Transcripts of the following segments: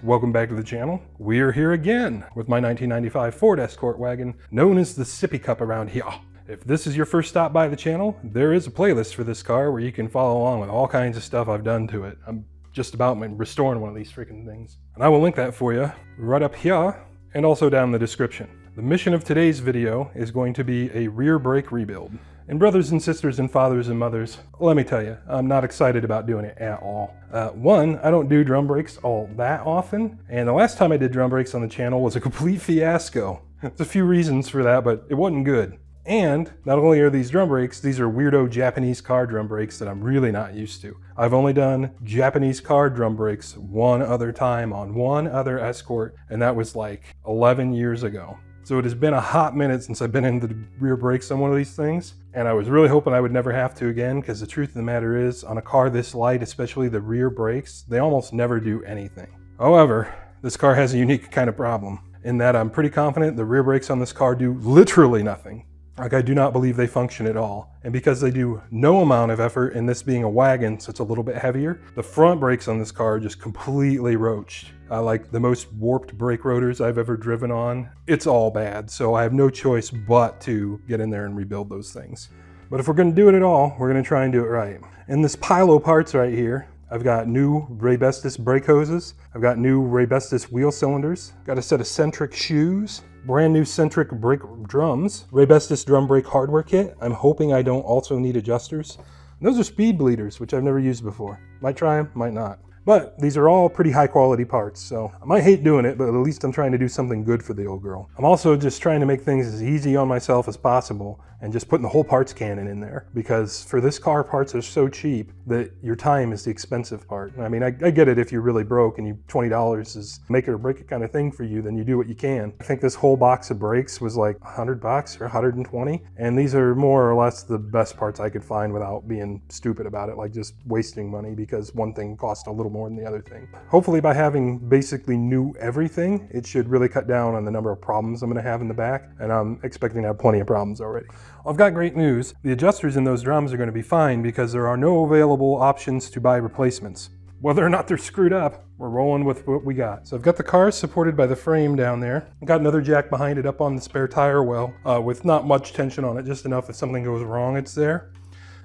Welcome back to the channel. We are here again with my 1995 Ford Escort Wagon, known as the Sippy Cup around here. If this is your first stop by the channel, there is a playlist for this car where you can follow along with all kinds of stuff I've done to it. I'm just about restoring one of these freaking things. And I will link that for you right up here and also down in the description. The mission of today's video is going to be a rear brake rebuild. And brothers and sisters and fathers and mothers, let me tell you, I'm not excited about doing it at all. One, I don't do drum brakes all that often, and the last time I did drum brakes on the channel was a complete fiasco. There's a few reasons for that, but it wasn't good. And not only are these drum brakes, these are weirdo Japanese car drum brakes that I'm really not used to. I've only done Japanese car drum brakes one other time on one other Escort, and that was like 11 years ago. So it has been a hot minute since I've been in the rear brakes on one of these things, and I was really hoping I would never have to again, because the truth of the matter is, on a car this light, especially the rear brakes, they almost never do anything. However, this car has a unique kind of problem, in that I'm pretty confident the rear brakes on this car do literally nothing. Like, I do not believe they function at all. And because they do no amount of effort, and this being a wagon, so it's a little bit heavier, the front brakes on this car are just completely roached. Like the most warped brake rotors I've ever driven on. It's all bad, so I have no choice but to get in there and rebuild those things. But if we're gonna do it at all, we're gonna try and do it right. In this pile of parts right here, I've got new Raybestos brake hoses. I've got new Raybestos wheel cylinders. Got a set of Centric shoes. Brand new Centric brake drums. Raybestos drum brake hardware kit. I'm hoping I don't also need adjusters. And those are speed bleeders, which I've never used before. Might try them, might not. But these are all pretty high quality parts, so I might hate doing it, but at least I'm trying to do something good for the old girl. I'm also just trying to make things as easy on myself as possible and just putting the whole parts cannon in there, because for this car, parts are so cheap that your time is the expensive part. I mean, I get it if you're really broke and $20 is make it or break it kind of thing for you, then you do what you can. I think this whole box of brakes was like $100 or 120, and these are more or less the best parts I could find without being stupid about it, like just wasting money because one thing cost a little more than the other thing. Hopefully by having basically new everything, it should really cut down on the number of problems I'm going to have in the back, and I'm expecting to have plenty of problems already. I've got great news. The adjusters in those drums are going to be fine because there are no available options to buy replacements. Whether or not they're screwed up, we're rolling with what we got. So I've got the car supported by the frame down there. I've got another jack behind it up on the spare tire well with not much tension on it, just enough if something goes wrong, it's there.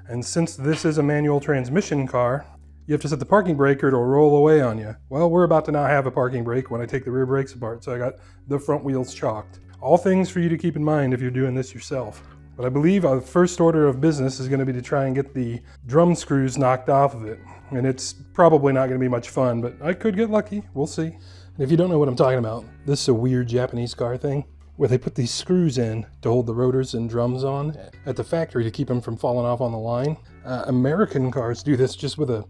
And since this is a manual transmission car, you have to set the parking brake or it'll roll away on you. Well, we're about to not have a parking brake when I take the rear brakes apart, so I got the front wheels chalked. All things for you to keep in mind if you're doing this yourself. But I believe our first order of business is going to be to try and get the drum screws knocked off of it. And it's probably not going to be much fun, but I could get lucky. We'll see. And if you don't know what I'm talking about, this is a weird Japanese car thing where they put these screws in to hold the rotors and drums on at the factory to keep them from falling off on the line. American cars do this just with a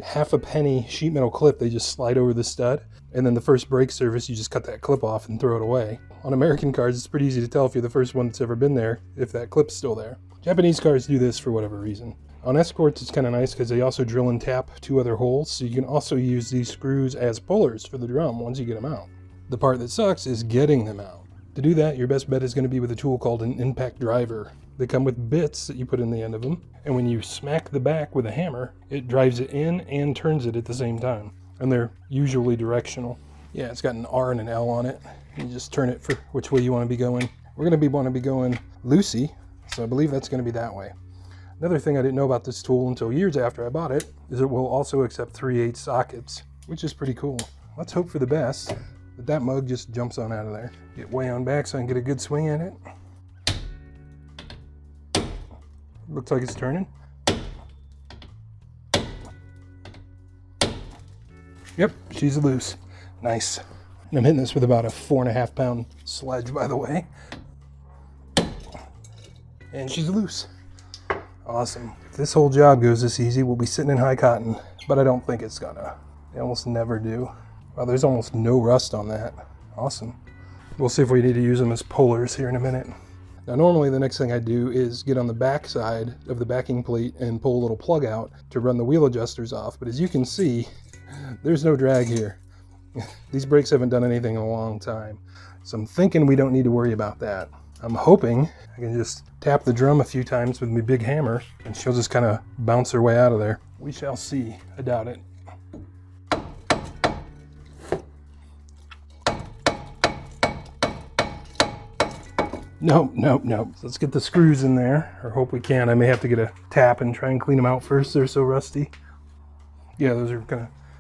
half a penny sheet metal clip. They just slide over the stud, and then the first brake service you just cut that clip off and throw it away. On American cars, it's pretty easy to tell if you're the first one that's ever been there if that clip's still there. Japanese cars do this for whatever reason. On Escorts, it's kind of nice because they also drill and tap two other holes, so you can also use these screws as pullers for the drum once you get them out. The part that sucks is getting them out. To do that, your best bet is going to be with a tool called an impact driver. They come with bits that you put in the end of them, and when you smack the back with a hammer, it drives it in and turns it at the same time. And they're usually directional. Yeah, it's got an R and an L on it. You just turn it for which way you want to be going. We're going to want to be going loosey, so I believe that's going to be that way. Another thing I didn't know about this tool until years after I bought it is it will also accept 3/8 sockets, which is pretty cool. Let's hope for the best, but that mug just jumps on out of there. Get way on back so I can get a good swing at it. Looks like it's turning. Yep, she's loose. Nice. And I'm hitting this with about a 4.5 pound sledge, by the way. And she's loose. Awesome. If this whole job goes this easy, we'll be sitting in high cotton, but I don't think it's gonna. They almost never do. Well, there's almost no rust on that. Awesome. We'll see if we need to use them as pullers here in a minute. Now, normally the next thing I do is get on the back side of the backing plate and pull a little plug out to run the wheel adjusters off, but as you can see, there's no drag here. These brakes haven't done anything in a long time, so I'm thinking we don't need to worry about that. I'm hoping I can just tap the drum a few times with my big hammer and she'll just kind of bounce her way out of there. We shall see. I doubt it. Nope, nope, nope. So let's get the screws in there, or hope we can. I may have to get a tap and try and clean them out first. They're so rusty. Yeah, those are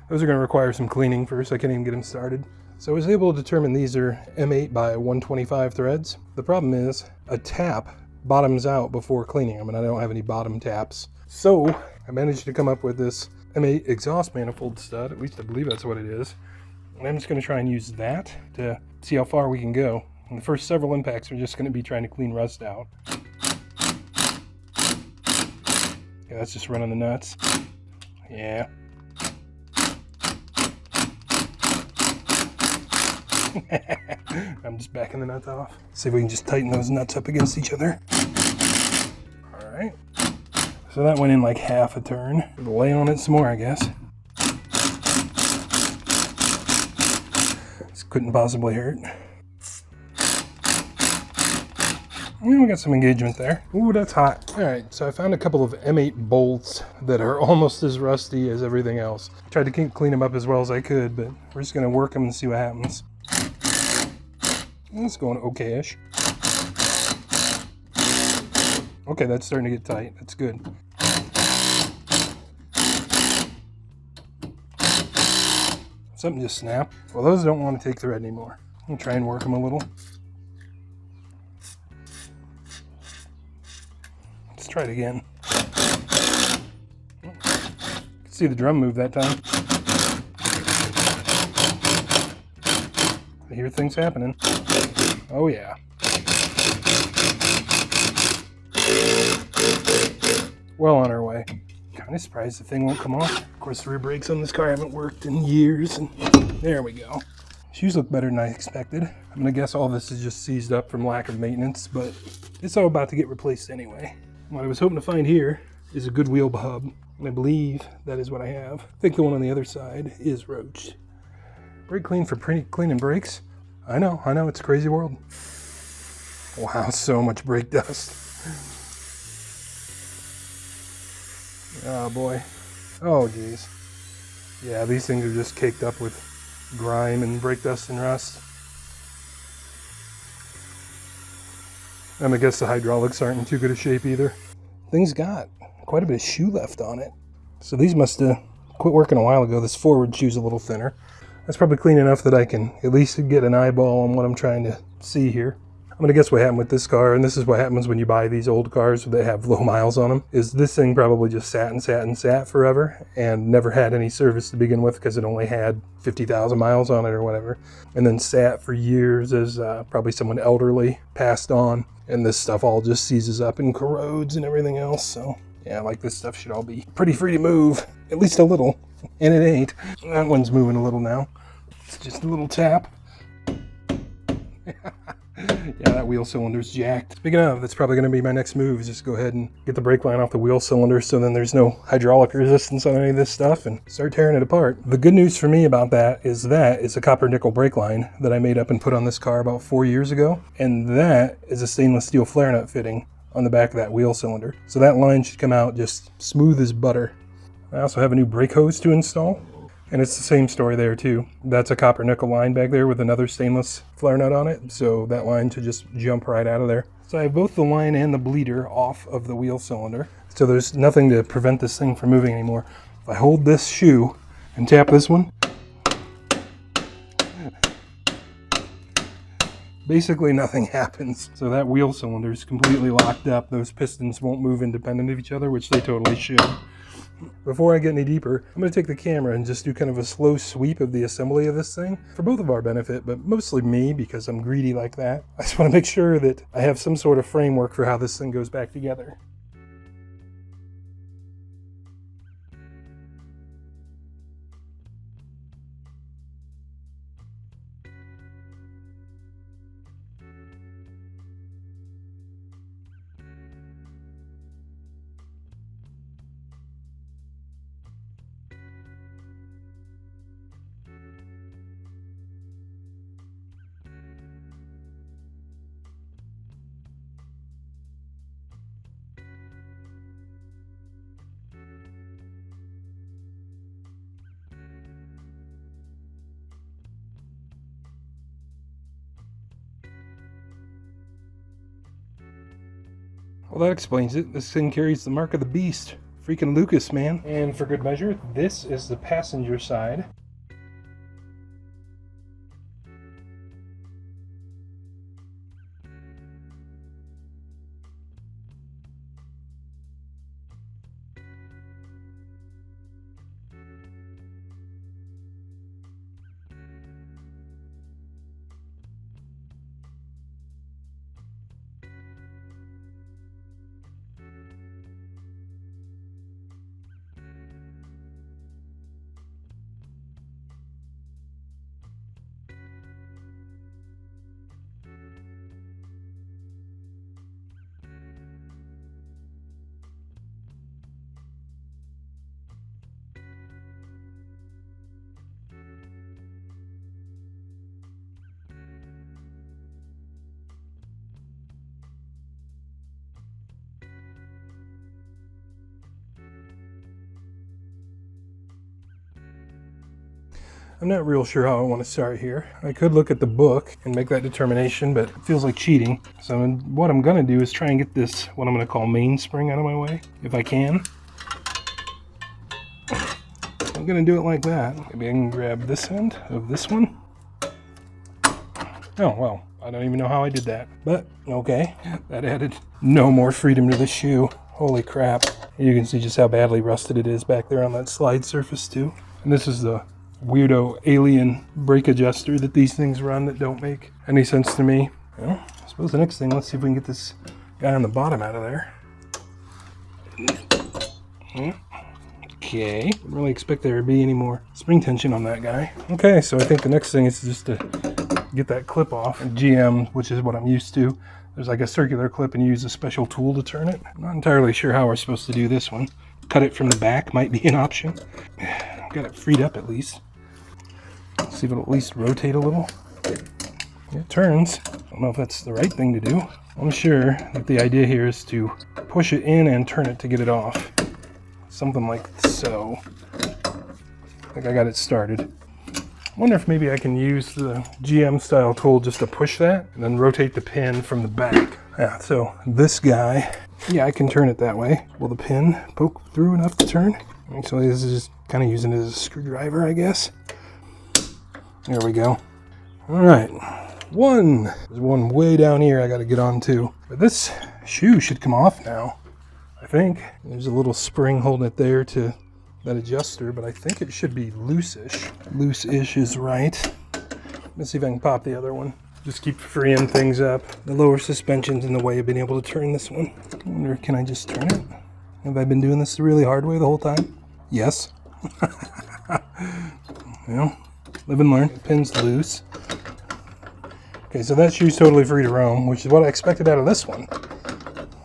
gonna require some cleaning first. I can't even get them started. So I was able to determine these are M8 by 125 threads. The problem is a tap bottoms out before cleaning them, and I don't have any bottom taps. So I managed to come up with this M8 exhaust manifold stud. At least I believe that's what it is. And I'm just going to try and use that to see how far we can go. And the first several impacts are just going to be trying to clean rust out. Yeah, that's just running the nuts. Yeah. I'm just backing the nuts off. See if we can just tighten those nuts up against each other. All right. So that went in like half a turn. We'll lay on it some more, I guess. This couldn't possibly hurt. We got some engagement there. Ooh, that's hot. All right, so I found a couple of M8 bolts that are almost as rusty as everything else. I tried to clean them up as well as I could, but we're just gonna work them and see what happens. It's going okay-ish. Okay, that's starting to get tight. That's good. Something just snapped. Well, those don't want to take thread anymore. I'm gonna try and work them a little. Let's try it again. See the drum move that time. I hear things happening. Oh yeah. Well on our way. Kind of surprised the thing won't come off. Of course, the rear brakes on this car haven't worked in years, and there we go. Shoes look better than I expected. I'm gonna guess all this is just seized up from lack of maintenance, but it's all about to get replaced anyway. What I was hoping to find here is a good wheel hub, and I believe that is what I have. I think the one on the other side is roached. Brake clean for cleaning brakes? I know, it's a crazy world. Wow, so much brake dust. Oh boy. Oh geez. Yeah, these things are just caked up with grime and brake dust and rust. And I guess the hydraulics aren't in too good a shape either. Thing's got quite a bit of shoe left on it. So these must have quit working a while ago. This forward shoe's a little thinner. That's probably clean enough that I can at least get an eyeball on what I'm trying to see here. I'm gonna guess what happened with this car, and this is what happens when you buy these old cars that have low miles on them, is this thing probably just sat forever and never had any service to begin with because it only had 50,000 miles on it or whatever, and then sat for years as probably someone elderly passed on, and this stuff all just seizes up and corrodes and everything else. So yeah, like this stuff should all be pretty free to move, at least a little, and it ain't. That one's moving a little now. It's just a little tap. Yeah, that wheel cylinder's jacked. Speaking of, that's probably going to be my next move, is just go ahead and get the brake line off the wheel cylinder so then there's no hydraulic resistance on any of this stuff and start tearing it apart. The good news for me about that is a copper nickel brake line that I made up and put on this car about 4 years ago, and that is a stainless steel flare nut fitting on the back of that wheel cylinder. So that line should come out just smooth as butter. I also have a new brake hose to install. And it's the same story there too. That's a copper nickel line back there with another stainless flare nut on it. So that line should just jump right out of there. So I have both the line and the bleeder off of the wheel cylinder. So there's nothing to prevent this thing from moving anymore. If I hold this shoe and tap this one, basically nothing happens. So that wheel cylinder is completely locked up. Those pistons won't move independent of each other, which they totally should. Before I get any deeper, I'm going to take the camera and just do kind of a slow sweep of the assembly of this thing for both of our benefit, but mostly me because I'm greedy like that. I just want to make sure that I have some sort of framework for how this thing goes back together. Well, that explains it. This thing carries the mark of the beast. Freaking Lucas, man. And for good measure, this is the passenger side. I'm not real sure how I want to start here. I could look at the book and make that determination, but it feels like cheating. So what I'm going to do is try and get this, what I'm going to call mainspring, out of my way, if I can. I'm going to do it like that. Maybe I can grab this end of this one. Oh, well, I don't even know how I did that. But, okay, that added no more freedom to the shoe. Holy crap. You can see just how badly rusted it is back there on that slide surface, too. And this is the weirdo alien brake adjuster that these things run that don't make any sense to me. Well, I suppose the next thing, let's see if we can get this guy on the bottom out of there. Okay, didn't really expect there to be any more spring tension on that guy. Okay, so I think the next thing is just to get that clip off. And GM, which is what I'm used to, there's like a circular clip and you use a special tool to turn it. I'm not entirely sure how we're supposed to do this one. Cut it from the back might be an option. Got it freed up at least. See if it'll at least rotate a little. It turns. I don't know if that's the right thing to do. I'm sure that the idea here is to push it in and turn it to get it off. Something like so. I think I got it started. I wonder if maybe I can use the GM style tool just to push that and then rotate the pin from the back. Yeah, so this guy, yeah, I can turn it that way. Will the pin poke through enough to turn? Actually, this is just kind of using it as a screwdriver, I guess. There we go. All right, there's one way down here I got to get on too. But this shoe should come off now, I think. There's a little spring holding it there to that adjuster, but I think it should be loose-ish. Loose-ish is right. Let's see if I can pop the other one. Just keep freeing things up. The lower suspension's in the way of being able to turn this one. I wonder, can I just turn it? Have I been doing this the really hard way the whole time? Yes. Well, live and learn. The pin's loose. Okay, so that shoe's totally free to roam, which is what I expected out of this one.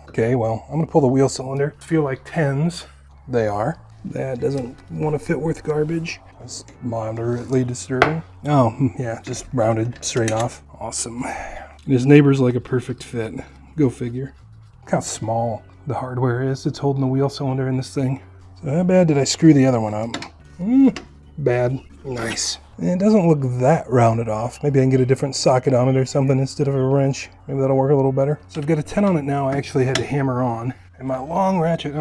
Okay, well, I'm going to pull the wheel cylinder. Feel like 10s. They are. That doesn't want to fit worth garbage. That's moderately disturbing. Oh, yeah, just rounded straight off. Awesome. And his neighbor's like a perfect fit. Go figure. Look how small the hardware is that's holding the wheel cylinder in this thing. So how bad did I screw the other one up? Bad. Nice. And it doesn't look that rounded off. Maybe I can get a different socket on it or something instead of a wrench. Maybe that'll work a little better. So I've got a 10 on it now. I actually had to hammer on. And my long ratchet,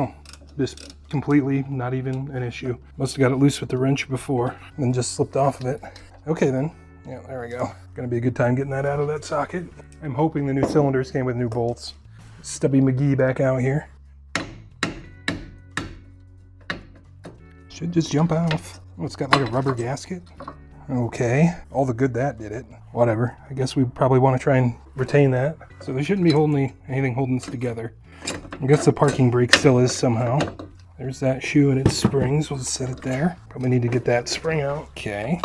just completely not even an issue. Must have got it loose with the wrench before and just slipped off of it. Okay then. Yeah, there we go. Gonna be a good time getting that out of that socket. I'm hoping the new cylinders came with new bolts. Stubby McGee back out here. Should just jump off. Oh, it's got like a rubber gasket. Okay, all the good that did it. Whatever, I guess we probably want to try and retain that. So there shouldn't be anything holding this together. I guess the parking brake still is somehow. There's that shoe and its springs. We'll just set it there. Probably need to get that spring out. Okay.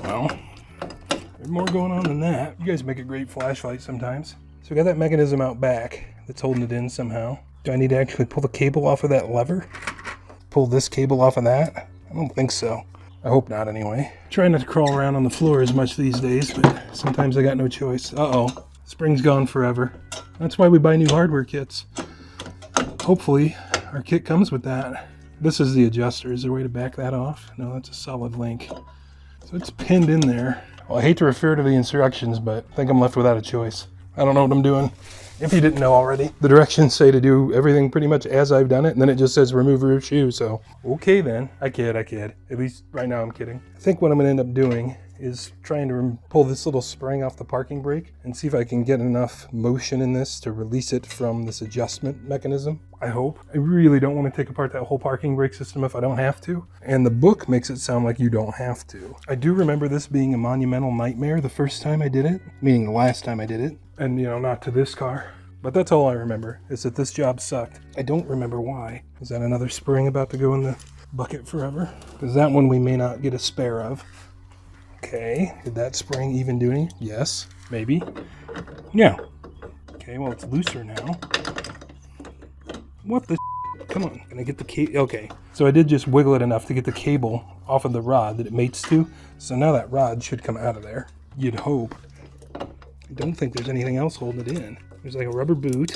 Well, there's more going on than that. You guys make a great flashlight sometimes. So we got that mechanism out back that's holding it in somehow. Do I need to actually pull the cable off of that lever? Pull this cable off of that? I don't think so. I hope not anyway. Try not to crawl around on the floor as much these days, but sometimes I got no choice. Uh-oh. Spring's gone forever. That's why we buy new hardware kits. Hopefully our kit comes with that. This is the adjuster. Is there a way to back that off? No, that's a solid link. So it's pinned in there. Well, I hate to refer to the instructions, but I think I'm left without a choice. I don't know what I'm doing. If you didn't know already, the directions say to do everything pretty much as I've done it, and then it just says remove rear shoe, so okay then. I kid. At least right now I'm kidding. I think what I'm going to end up doing is trying to pull this little spring off the parking brake and see if I can get enough motion in this to release it from this adjustment mechanism. I hope. I really don't want to take apart that whole parking brake system if I don't have to. And the book makes it sound like you don't have to. I do remember this being a monumental nightmare the first time I did it, meaning the last time I did it. And, you know, not to this car. But that's all I remember, is that this job sucked. I don't remember why. Is that another spring about to go in the bucket forever? Because that one we may not get a spare of. Okay, did that spring even do anything? Yes, maybe. Yeah. Okay, well, it's looser now. What the Come on, can I get the cable? Okay, so I did just wiggle it enough to get the cable off of the rod that it mates to. So now that rod should come out of there. You'd hope. I don't think there's anything else holding it in. There's like a rubber boot.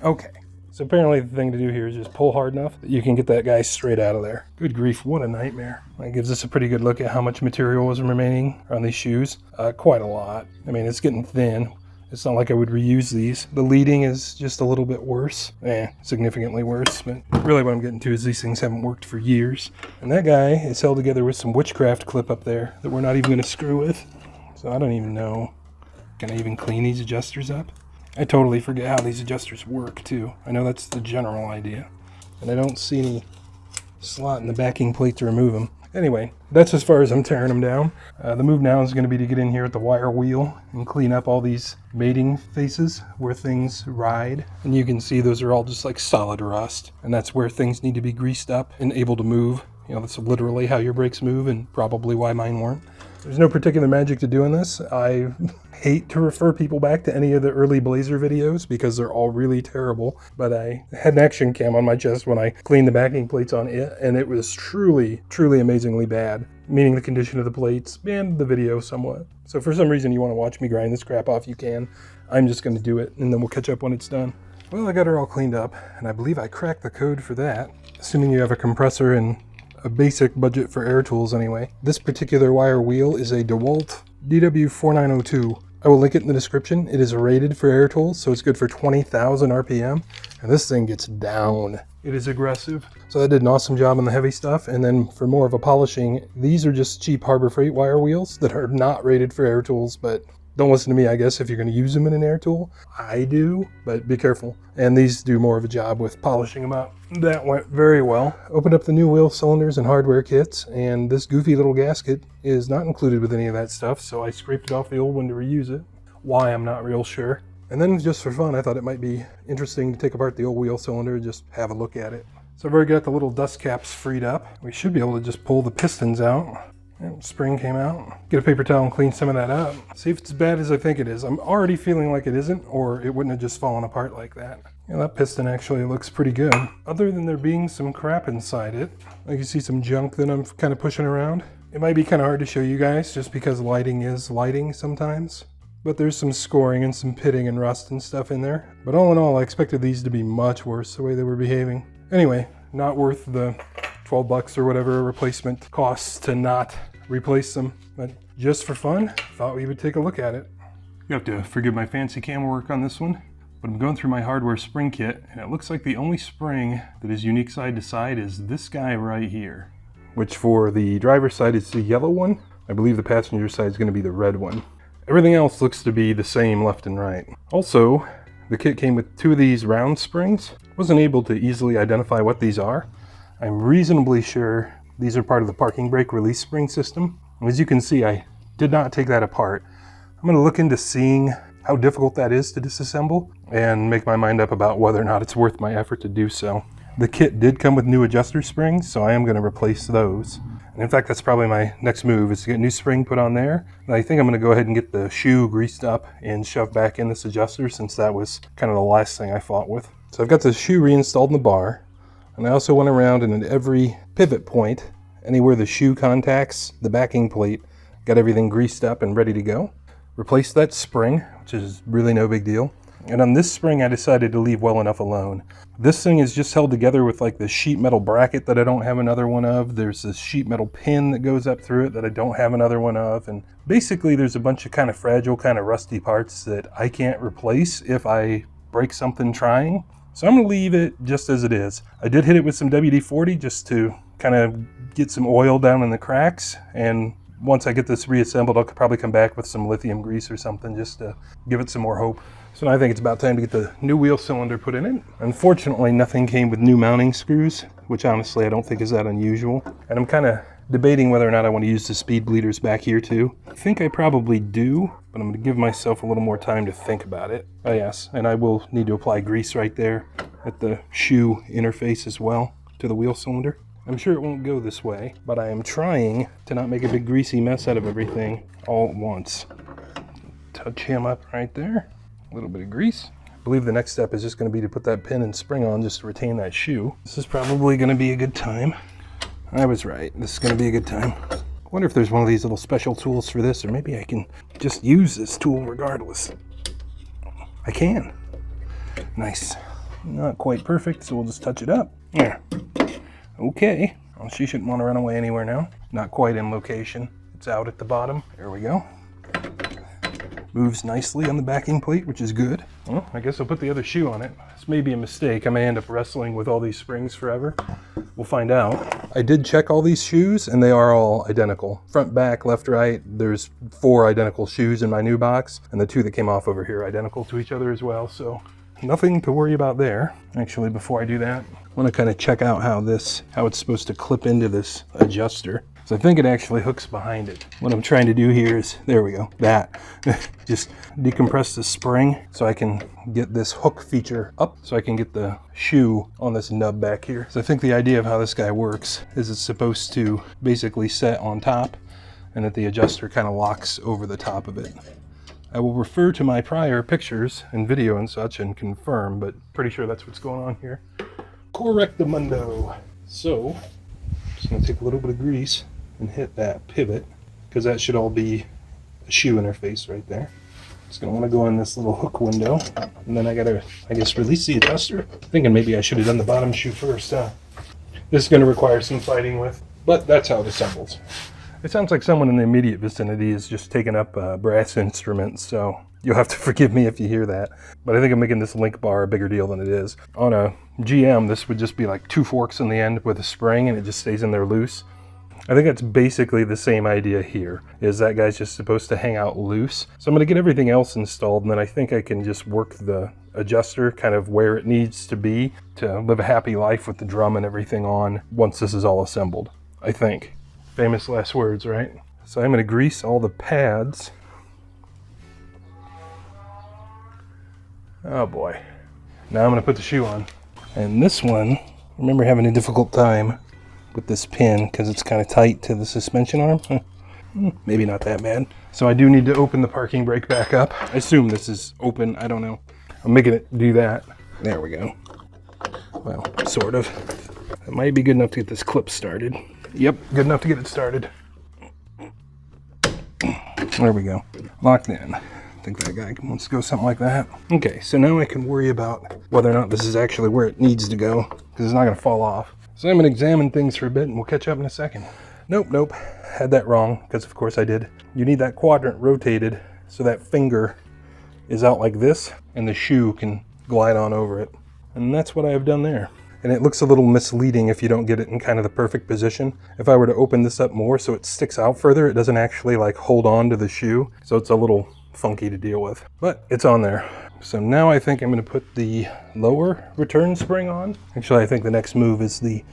Okay, so apparently the thing to do here is just pull hard enough that you can get that guy straight out of there. Good grief, what a nightmare. That gives us a pretty good look at how much material was remaining on these shoes. Quite a lot. I mean, it's getting thin. It's not like I would reuse these. The leading is just a little bit worse. Significantly worse. But really what I'm getting to is these things haven't worked for years. And that guy is held together with some witchcraft clip up there that we're not even going to screw with. So I don't even know. Can I even clean these adjusters up? I totally forget how these adjusters work too. I know that's the general idea. And I don't see any slot in the backing plate to remove them. Anyway, that's as far as I'm tearing them down. The move now is going to be to get in here at the wire wheel and clean up all these mating faces where things ride. And you can see those are all just like solid rust. And that's where things need to be greased up and able to move. You know, that's literally how your brakes move and probably why mine weren't. There's no particular magic to doing this. I hate to refer people back to any of the early Blazer videos because they're all really terrible. But I had an action cam on my chest when I cleaned the backing plates on it, and it was truly, truly amazingly bad. Meaning the condition of the plates and the video somewhat. So for some reason you want to watch me grind this crap off, you can. I'm just going to do it, and then we'll catch up when it's done. Well, I got her all cleaned up, and I believe I cracked the code for that. Assuming you have a compressor and a basic budget for air tools anyway. This particular wire wheel is a DeWalt DW4902. I will link it in the description. It is rated for air tools, so it's good for 20,000 RPM. And this thing gets down. It is aggressive. So I did an awesome job on the heavy stuff. And then for more of a polishing, these are just cheap Harbor Freight wire wheels that are not rated for air tools, but don't listen to me, I guess, if you're going to use them in an air tool. I do, but be careful. And these do more of a job with polishing them up. That went very well. Opened up the new wheel cylinders and hardware kits, and this goofy little gasket is not included with any of that stuff, so I scraped it off the old one to reuse it. Why, I'm not real sure. And then just for fun, I thought it might be interesting to take apart the old wheel cylinder and just have a look at it. So I've already got the little dust caps freed up. We should be able to just pull the pistons out. Spring came out. Get a paper towel and clean some of that up. See if it's as bad as I think it is. I'm already feeling like it isn't, or it wouldn't have just fallen apart like that. Yeah, that piston actually looks pretty good. Other than there being some crap inside it, like you see some junk that I'm kind of pushing around. It might be kind of hard to show you guys just because lighting is lighting sometimes. But there's some scoring and some pitting and rust and stuff in there. But all in all, I expected these to be much worse the way they were behaving. Anyway, not worth the 12 bucks or whatever a replacement costs to not replace them, but just for fun, thought we would take a look at it. You have to forgive my fancy camera work on this one, but I'm going through my hardware spring kit, and it looks like the only spring that is unique side to side is this guy right here, which for the driver's side is the yellow one. I believe the passenger side is going to be the red one. Everything else looks to be the same left and right. Also, the kit came with two of these round springs. Wasn't able to easily identify what these are. I'm reasonably sure these are part of the parking brake release spring system. As you can see, I did not take that apart. I'm going to look into seeing how difficult that is to disassemble and make my mind up about whether or not it's worth my effort to do so. The kit did come with new adjuster springs, so I am going to replace those. And in fact, that's probably my next move, is to get a new spring put on there. And I think I'm going to go ahead and get the shoe greased up and shoved back in this adjuster, since that was kind of the last thing I fought with. So I've got the shoe reinstalled in the bar. And I also went around and at every pivot point, anywhere the shoe contacts the backing plate, got everything greased up and ready to go. Replaced that spring, which is really no big deal. And on this spring, I decided to leave well enough alone. This thing is just held together with like the sheet metal bracket that I don't have another one of. There's this sheet metal pin that goes up through it that I don't have another one of. And basically there's a bunch of kind of fragile, kind of rusty parts that I can't replace if I break something trying. So I'm gonna leave it just as it is. I did hit it with some WD-40 just to kind of get some oil down in the cracks. And once I get this reassembled, I'll probably come back with some lithium grease or something just to give it some more hope. So now I think it's about time to get the new wheel cylinder put in it. Unfortunately, nothing came with new mounting screws, which honestly I don't think is that unusual. And I'm kind of debating whether or not I want to use the speed bleeders back here too. I think I probably do, but I'm going to give myself a little more time to think about it. Oh yes, and I will need to apply grease right there at the shoe interface as well to the wheel cylinder. I'm sure it won't go this way, but I am trying to not make a big greasy mess out of everything all at once. Touch him up right there. A little bit of grease. I believe the next step is just going to be to put that pin and spring on just to retain that shoe. This is probably going to be a good time. I was right. This is going to be a good time. I wonder if there's one of these little special tools for this, or maybe I can just use this tool regardless. I can. Nice. Not quite perfect, so we'll just touch it up. There. Okay. Well, she shouldn't want to run away anywhere now. Not quite in location. It's out at the bottom. There we go. Moves nicely on the backing plate, which is good. Well, I guess I'll put the other shoe on it. This may be a mistake. I may end up wrestling with all these springs forever. We'll find out. I did check all these shoes and they are all identical. Front, back, left, right. There's 4 identical shoes in my new box, and the 2 that came off over here are identical to each other as well. So nothing to worry about there. Actually, before I do that, I want to kind of check out how it's supposed to clip into this adjuster. So I think it actually hooks behind it. What I'm trying to do here is, there we go, that. Just decompress the spring so I can get this hook feature up so I can get the shoe on this nub back here. So I think the idea of how this guy works is it's supposed to basically set on top and that the adjuster kind of locks over the top of it. I will refer to my prior pictures and video and such and confirm, but pretty sure that's what's going on here. Correctamundo. So, I'm just going to take a little bit of grease and hit that pivot, because that should all be a shoe interface right there. Just going to want to go in this little hook window, and then I got to, I guess, release the adjuster. Thinking maybe I should have done the bottom shoe first. This is going to require some fighting with, but that's how it assembles. It sounds like someone in the immediate vicinity is just taking up brass instruments, so you'll have to forgive me if you hear that. But I think I'm making this link bar a bigger deal than it is. On a GM, this would just be like 2 forks in the end with a spring, and it just stays in there loose. I think that's basically the same idea here, is that guy's just supposed to hang out loose. So I'm going to get everything else installed, and then I think I can just work the adjuster kind of where it needs to be to live a happy life with the drum and everything on once this is all assembled, I think. Famous last words, right? So I'm going to grease all the pads. Oh boy. Now I'm going to put the shoe on. And this one, I remember having a difficult time with this pin because it's kind of tight to the suspension arm. Maybe not that bad. So I do need to open the parking brake back up. I assume this is open. I don't know. I'm making it do that. There we go. Well, sort of. It might be good enough to get this clip started. Yep, good enough to get it started. There we go. Locked in. I think that guy wants to go something like that. Okay, so now I can worry about whether or not this is actually where it needs to go, because it's not going to fall off. So I'm going to examine things for a bit and we'll catch up in a second. Nope. Had that wrong, because of course I did. You need that quadrant rotated so that finger is out like this and the shoe can glide on over it. And that's what I have done there. And it looks a little misleading if you don't get it in kind of the perfect position. If I were to open this up more so it sticks out further, it doesn't actually like hold on to the shoe. So it's a little funky to deal with, but it's on there. So now I think I'm going to put the lower return spring on. Actually, I think the next move is the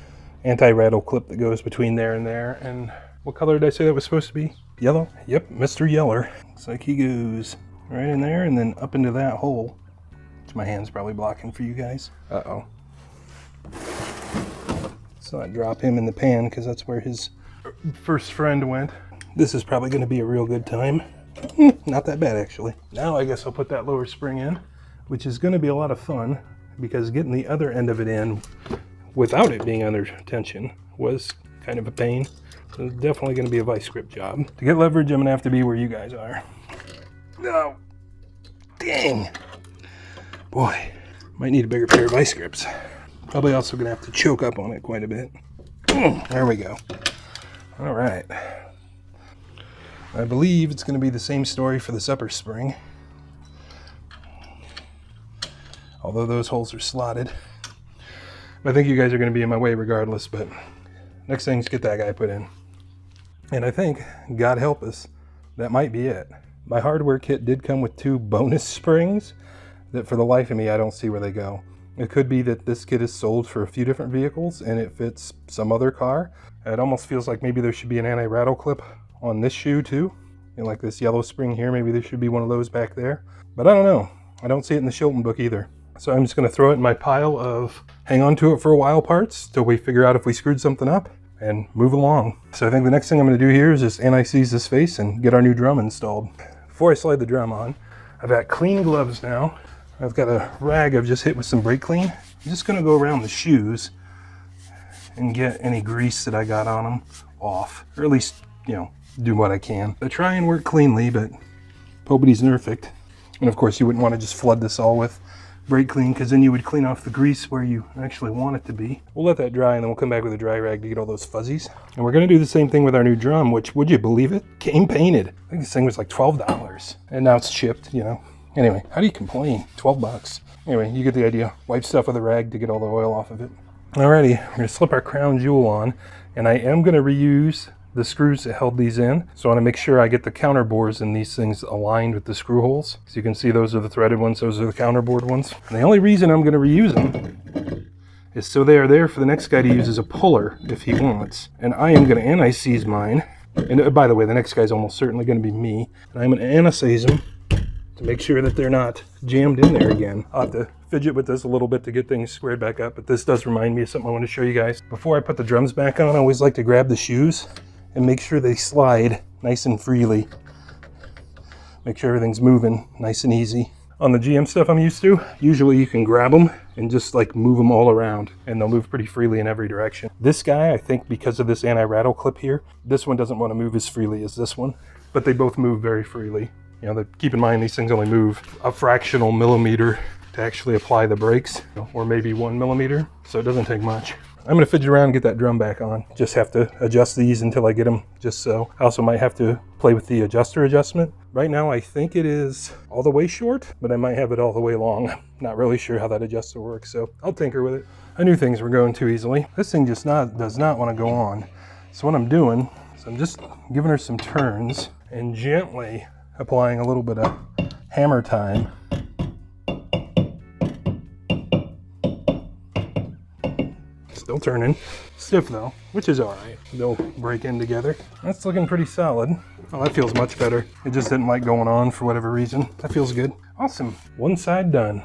anti-rattle clip that goes between there and there. And what color did I say that was supposed to be? Yellow? Yep, Mr. Yeller. Looks like he goes right in there and then up into that hole. Which my hand's probably blocking for you guys. Uh-oh. So I drop him in the pan because that's where his first friend went. This is probably going to be a real good time. Not that bad, actually. Now I guess I'll put that lower spring in, which is going to be a lot of fun because getting the other end of it in without it being under tension was kind of a pain. So it's definitely going to be a vice grip job. To get leverage, I'm going to have to be where you guys are. No. Dang. Boy, might need a bigger pair of vice grips. Probably also gonna have to choke up on it quite a bit. There we go. All right. I believe it's gonna be the same story for this upper spring. Although those holes are slotted. I think you guys are gonna be in my way regardless, but next thing is get that guy put in. And I think, God help us, that might be it. My hardware kit did come with 2 bonus springs that for the life of me, I don't see where they go. It could be that this kit is sold for a few different vehicles and it fits some other car. It almost feels like maybe there should be an anti-rattle clip on this shoe too. And like this yellow spring here, maybe there should be one of those back there. But I don't know. I don't see it in the Shilton book either. So I'm just gonna throw it in my pile of hang on to it for a while parts till we figure out if we screwed something up and move along. So I think the next thing I'm gonna do here is just anti-seize this face and get our new drum installed. Before I slide the drum on, I've got clean gloves now. I've got a rag I've just hit with some brake clean. I'm just gonna go around the shoes and get any grease that I got on them off, or at least, you know, do what I can. I try and work cleanly, but nobody's perfect. And of course you wouldn't want to just flood this all with brake clean, because then you would clean off the grease where you actually want it to be. We'll let that dry and then we'll come back with a dry rag to get all those fuzzies. And we're gonna do the same thing with our new drum, which, would you believe it, came painted. I think this thing was like $12 and now it's chipped, you know. Anyway, how do you complain? 12 bucks. Anyway, you get the idea. Wipe stuff with a rag to get all the oil off of it. Alrighty, we're gonna slip our crown jewel on, and I am gonna reuse the screws that held these in. So I want to make sure I get the counter bores in these things aligned with the screw holes. So you can see those are the threaded ones, those are the counter bored ones. And the only reason I'm going to reuse them is so they are there for the next guy to use as a puller if he wants. And I am going to anti-seize mine. And by the way, the next guy's almost certainly going to be me. And I'm going to anti-seize them to make sure that they're not jammed in there again. I'll have to fidget with this a little bit to get things squared back up, but this does remind me of something I want to show you guys. Before I put the drums back on, I always like to grab the shoes and make sure they slide nice and freely. Make sure everything's moving nice and easy. On the GM stuff I'm used to, usually you can grab them and just like move them all around and they'll move pretty freely in every direction. This guy, I think because of this anti-rattle clip here, this one doesn't want to move as freely as this one, but they both move very freely. You know, keep in mind these things only move a fractional millimeter to actually apply the brakes, or maybe 1 millimeter, so it doesn't take much. I'm going to fidget around and get that drum back on. Just have to adjust these until I get them just so. I also might have to play with the adjuster adjustment. Right now I think it is all the way short, but I might have it all the way long. Not really sure how that adjuster works, so I'll tinker with it. I knew things were going too easily. This thing just does not want to go on. So what I'm doing is I'm just giving her some turns and gently applying a little bit of hammer time. Still turning. Stiff though, which is all right. They'll break in together. That's looking pretty solid. Oh, that feels much better. It just didn't like going on for whatever reason. That feels good. Awesome. One side done.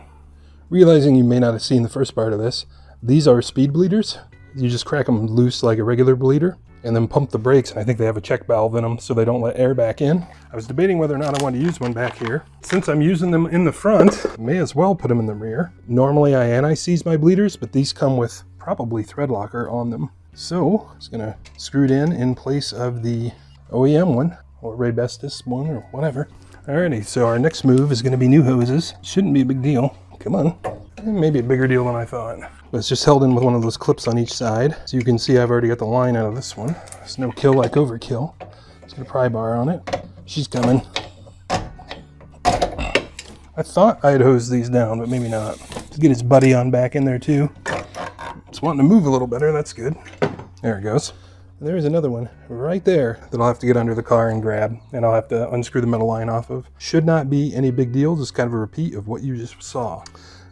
Realizing you may not have seen the first part of this, these are speed bleeders. You just crack them loose like a regular bleeder and then pump the brakes, and I think they have a check valve in them so they don't let air back in. I was debating whether or not I want to use one back here. Since I'm using them in the front, I may as well put them in the rear. Normally I anti-seize my bleeders, but these come with probably thread locker on them. So I'm just gonna screw it in place of the OEM one, or Raybestos one, or whatever. Alrighty, so our next move is gonna be new hoses. Shouldn't be a big deal. Come on. Maybe a bigger deal than I thought. But it's just held in with one of those clips on each side. So you can see I've already got the line out of this one. It's no kill like overkill. Let's get a pry bar on it. She's coming. I thought I'd hose these down, but maybe not. Let's get his buddy on back in there too. It's wanting to move a little better, that's good. There it goes. And there's another one right there that I'll have to get under the car and grab, and I'll have to unscrew the metal line off of. Should not be any big deal, just kind of a repeat of what you just saw.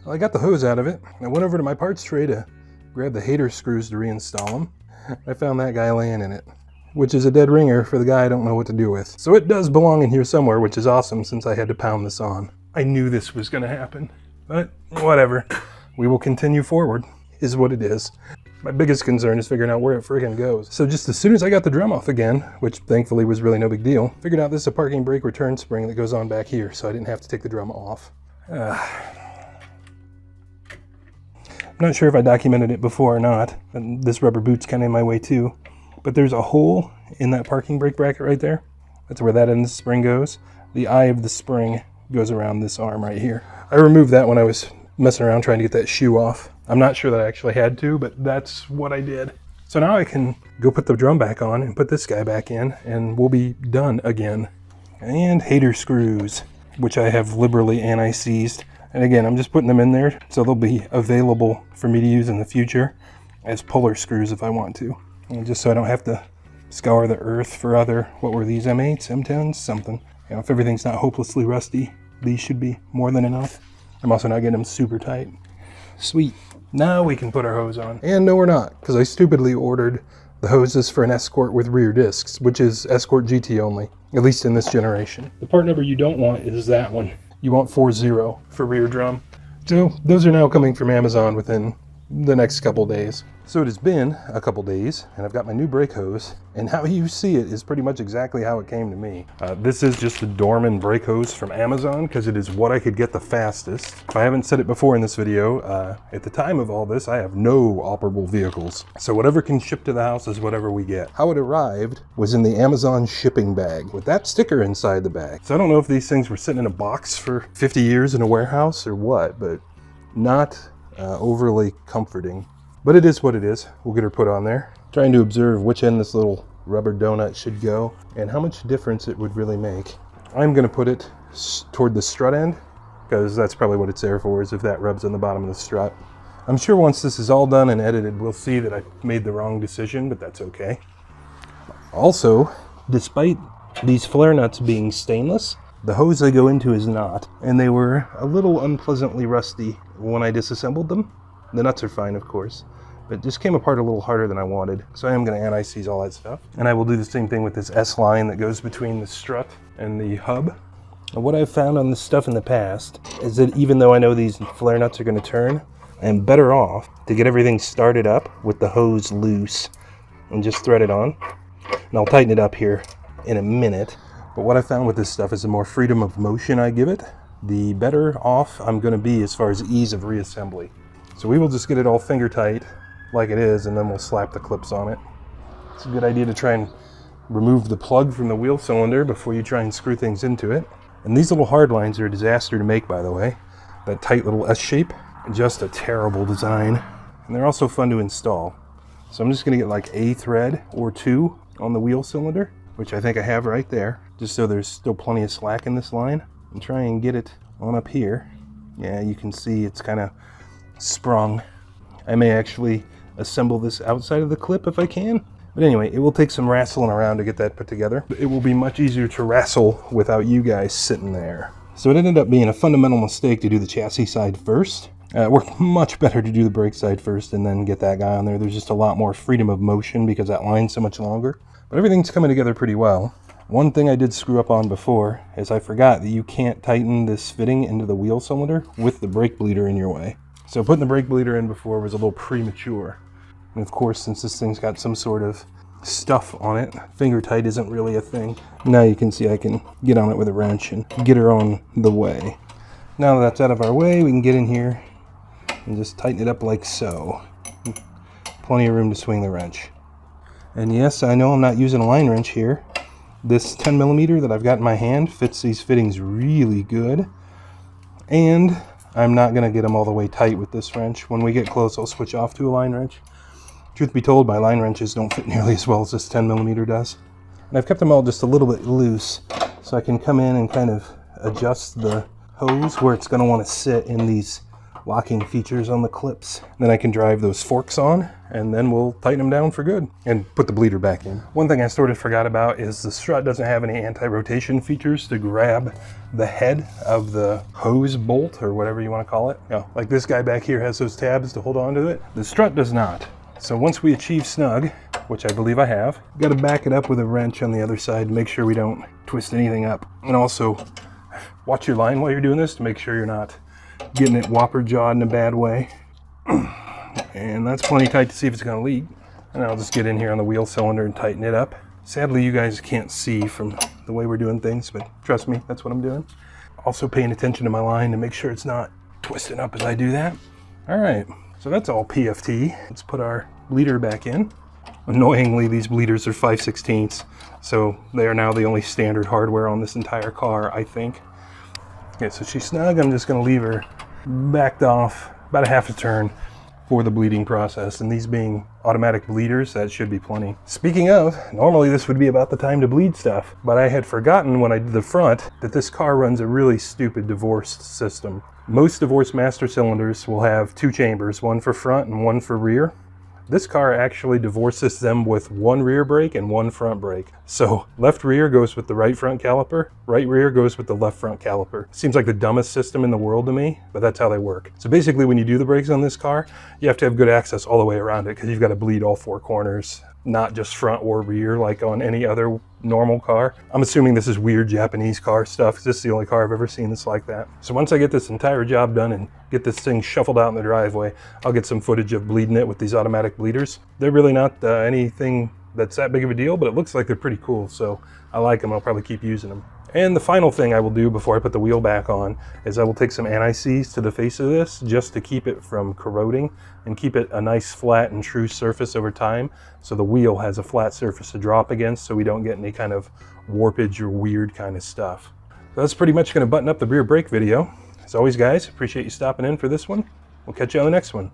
Well, I got the hose out of it. I went over to my parts tray to grab the hater screws to reinstall them. I found that guy laying in it, which is a dead ringer for the guy I don't know what to do with. So it does belong in here somewhere, which is awesome since I had to pound this on. I knew this was going to happen, but whatever. We will continue forward, is what it is. My biggest concern is figuring out where it friggin' goes. So just as soon as I got the drum off again, which thankfully was really no big deal, figured out this is a parking brake return spring that goes on back here, so I didn't have to take the drum off. I'm not sure if I documented it before or not, and this rubber boot's kind of in my way too, but there's a hole in that parking brake bracket right there. That's where that end of the spring goes. The eye of the spring goes around this arm right here. I removed that when I was messing around trying to get that shoe off. I'm not sure that I actually had to, but that's what I did. So now I can go put the drum back on and put this guy back in, and we'll be done again. And hater screws, which I have liberally anti-seized. And again, I'm just putting them in there so they'll be available for me to use in the future as puller screws if I want to. And just so I don't have to scour the earth for other, what were these, M8s, M10s, something. You know, if everything's not hopelessly rusty, these should be more than enough. I'm also not getting them super tight. Sweet. Now we can put our hose on. And no, we're not, because I stupidly ordered the hoses for an Escort with rear discs, which is Escort GT only, at least in this generation. The part number you don't want is that one. You want 40 for rear drum. So those are now coming from Amazon within the next couple days. So it has been a couple days, and I've got my new brake hose, and how you see it is pretty much exactly how it came to me. This is just a Dorman brake hose from Amazon, because it is what I could get the fastest. If I haven't said it before in this video, at the time of all this, I have no operable vehicles. So whatever can ship to the house is whatever we get. How it arrived was in the Amazon shipping bag, with that sticker inside the bag. So I don't know if these things were sitting in a box for 50 years in a warehouse or what, but not overly comforting. But it is what it is. We'll get her put on there. Trying to observe which end this little rubber donut should go and how much difference it would really make. I'm going to put it toward the strut end, because that's probably what it's there for, is if that rubs on the bottom of the strut. I'm sure once this is all done and edited, we'll see that I made the wrong decision, but that's okay. Also, despite these flare nuts being stainless, the hose they go into is not, and they were a little unpleasantly rusty when I disassembled them. The nuts are fine, of course, but it just came apart a little harder than I wanted. So I am going to anti-seize all that stuff. And I will do the same thing with this S-line that goes between the strut and the hub. And what I've found on this stuff in the past is that even though I know these flare nuts are going to turn, I am better off to get everything started up with the hose loose and just thread it on. And I'll tighten it up here in a minute. But what I found with this stuff is the more freedom of motion I give it, the better off I'm going to be as far as ease of reassembly. So we will just get it all finger tight like it is, and then we'll slap the clips on it. It's a good idea to try and remove the plug from the wheel cylinder before you try and screw things into it. And these little hard lines are a disaster to make, by the way. That tight little S shape, just a terrible design. And they're also fun to install. So I'm just going to get like a thread or two on the wheel cylinder, which I think I have right there, just so there's still plenty of slack in this line, and try and get it on up here. Yeah, you can see it's kind of sprung. I may actually assemble this outside of the clip if I can. But anyway, it will take some wrestling around to get that put together. It will be much easier to wrestle without you guys sitting there. So it ended up being a fundamental mistake to do the chassis side first. It worked much better to do the brake side first and then get that guy on there. There's just a lot more freedom of motion because that line's so much longer. But everything's coming together pretty well. One thing I did screw up on before is I forgot that you can't tighten this fitting into the wheel cylinder with the brake bleeder in your way. So putting the brake bleeder in before was a little premature. And of course, since this thing's got some sort of stuff on it, finger tight isn't really a thing. Now you can see I can get on it with a wrench and get her on the way. Now that that's out of our way, we can get in here and just tighten it up like so. Plenty of room to swing the wrench. And yes, I know I'm not using a line wrench here. This 10mm that I've got in my hand fits these fittings really good. And I'm not going to get them all the way tight with this wrench. When we get close, I'll switch off to a line wrench. Truth be told, my line wrenches don't fit nearly as well as this 10mm does. And I've kept them all just a little bit loose, so I can come in and kind of adjust the hose where it's going to want to sit in these locking features on the clips. Then I can drive those forks on, and then we'll tighten them down for good and put the bleeder back in. One thing I sort of forgot about is the strut doesn't have any anti-rotation features to grab the head of the hose bolt, or whatever you want to call it. You know, like this guy back here has those tabs to hold on to it. The strut does not. So once we achieve snug, which I believe I have, got to back it up with a wrench on the other side to make sure we don't twist anything up. And also, watch your line while you're doing this to make sure you're not getting it whopper jawed in a bad way. And that's plenty tight to see if it's going to leak. And I'll just get in here on the wheel cylinder and tighten it up. Sadly, you guys can't see from the way we're doing things, but trust me, that's what I'm doing. Also paying attention to my line to make sure it's not twisting up as I do that. All right, so that's all PFT. Let's put our bleeder back in. Annoyingly, these bleeders are 5/16, so they are now the only standard hardware on this entire car, I think. Okay, so she's snug. I'm just going to leave her backed off about a half a turn for the bleeding process, and these being automatic bleeders, that should be plenty. Speaking of, normally this would be about the time to bleed stuff, but I had forgotten when I did the front that this car runs a really stupid divorced system. Most divorced master cylinders will have 2 chambers, one for front and one for rear. This car actually divorces them with 1 rear brake and 1 front brake. So left rear goes with the right front caliper, right rear goes with the left front caliper. Seems like the dumbest system in the world to me, but that's how they work. So basically when you do the brakes on this car, you have to have good access all the way around it because you've got to bleed all 4 corners, not just front or rear like on any other normal car. I'm assuming this is weird Japanese car stuff because this is the only car I've ever seen that's like that. So once I get this entire job done and get this thing shuffled out in the driveway, I'll get some footage of bleeding it with these automatic bleeders. They're really not anything that's that big of a deal, but it looks like they're pretty cool, so I like them. I'll probably keep using them. And the final thing I will do before I put the wheel back on is I will take some anti-seize to the face of this just to keep it from corroding and keep it a nice flat and true surface over time, so the wheel has a flat surface to drop against so we don't get any kind of warpage or weird kind of stuff. So that's pretty much going to button up the rear brake video. As always guys, appreciate you stopping in for this one. We'll catch you on the next one.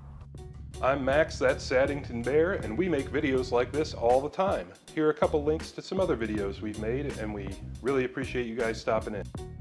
I'm Max, that's Saddington Bear, and we make videos like this all the time. Here are a couple links to some other videos we've made, and we really appreciate you guys stopping in.